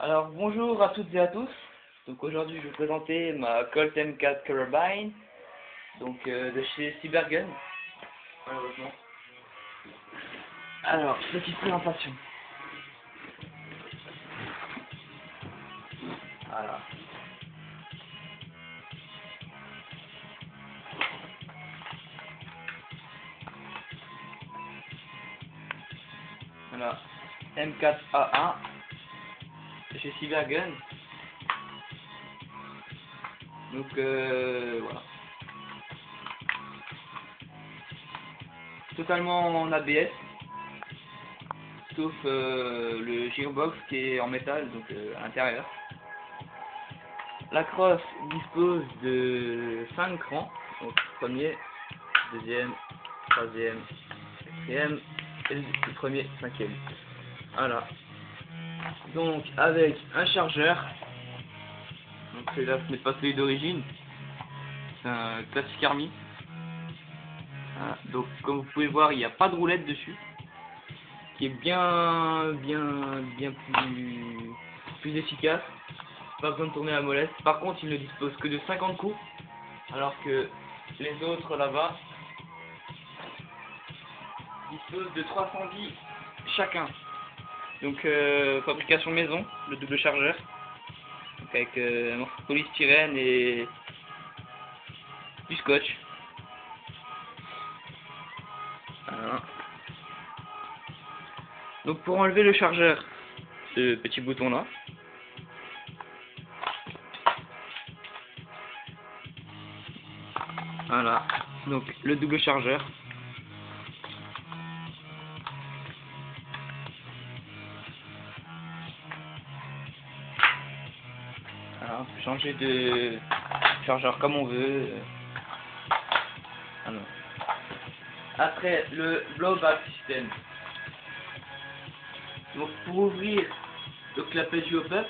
Alors bonjour à toutes et à tous. Donc aujourd'hui je vais vous présenter ma Colt M4 Carabine, donc de chez Cybergun, malheureusement. Alors, petite présentation. Voilà. Voilà. M4A1 de chez Cybergun. Donc voilà. Totalement en ABS, sauf le gearbox qui est en métal, donc à l'intérieur. La crosse dispose de 5 crans, donc premier, deuxième, troisième, quatrième et le premier, cinquième. Voilà. Donc avec un chargeur, donc celui-là ce n'est pas celui d'origine, c'est un classique Army. Voilà. Donc comme vous pouvez voir, il n'y a pas de roulette dessus, qui est bien plus efficace. Pas besoin de tourner la molette. Par contre, il ne dispose que de 50 coups, alors que les autres là-bas disposent de 310 chacun. Donc fabrication maison, le double chargeur, donc avec un morceau de polystyrène et du scotch. Voilà. Donc pour enlever le chargeur, ce petit bouton là. Voilà, donc le double chargeur. Alors, on peut changer de chargeur comme on veut. Alors. Après, le blowback system. Donc pour ouvrir le clapet du hop-up,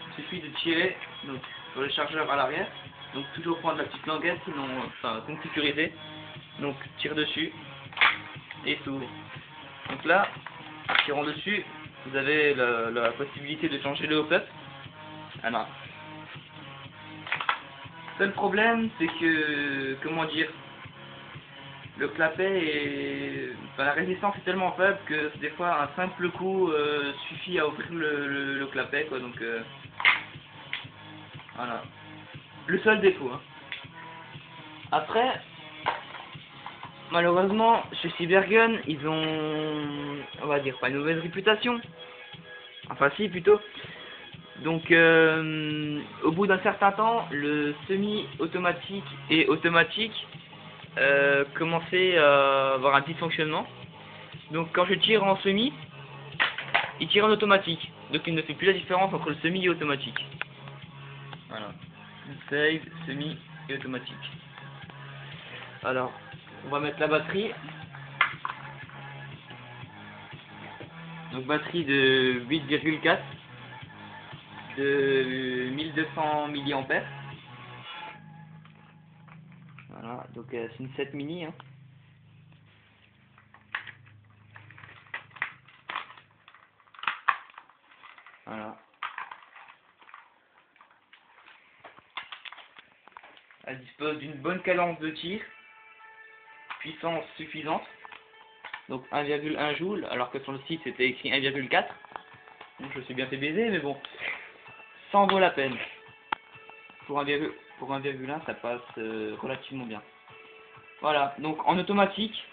il suffit de tirer donc, sur le chargeur à l'arrière. Donc toujours prendre la petite languette, sinon, enfin, c'est une sécurité. Donc tire dessus et s'ouvre. Donc là, en tirant dessus, vous avez la possibilité de changer le hop-up. Alors, seul problème, c'est que, comment dire, le clapet est, enfin, la résistance est tellement faible que des fois un simple coup suffit à ouvrir le clapet, quoi. Donc voilà, le seul défaut. Hein. Après, malheureusement, chez Cybergun, ils ont, on va dire, pas une mauvaise réputation. Enfin si, plutôt. Donc au bout d'un certain temps, le semi-automatique et automatique commençait à avoir un dysfonctionnement. Donc quand je tire en semi, il tire en automatique. Donc il ne fait plus la différence entre le semi et automatique. Voilà. Save, semi et automatique. Alors, on va mettre la batterie. Donc batterie de 8,4 de 1200 mAh. Voilà, donc c'est une 7 mini. Hein. Voilà. Elle dispose d'une bonne cadence de tir, puissance suffisante, donc 1,1 joule, alors que sur le site c'était écrit 1,4. Donc je suis bien fait baiser, mais bon, ça en vaut la peine. Pour 1,1 ça passe relativement bien. Voilà, donc en automatique.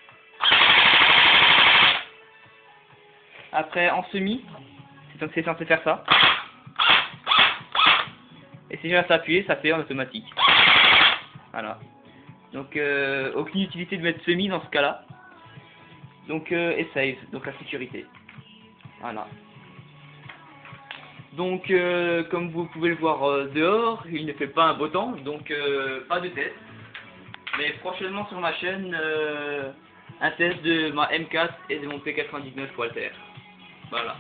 Après en semi, c'est censé faire ça. Et si je reste appuyé, ça fait en automatique. Voilà. Donc aucune utilité de mettre semi dans ce cas-là. Donc et save, donc la sécurité. Voilà. Donc comme vous pouvez le voir dehors, il ne fait pas un beau temps, donc pas de test. Mais prochainement sur ma chaîne, un test de ma M4 et de mon P99 Walter. Voilà.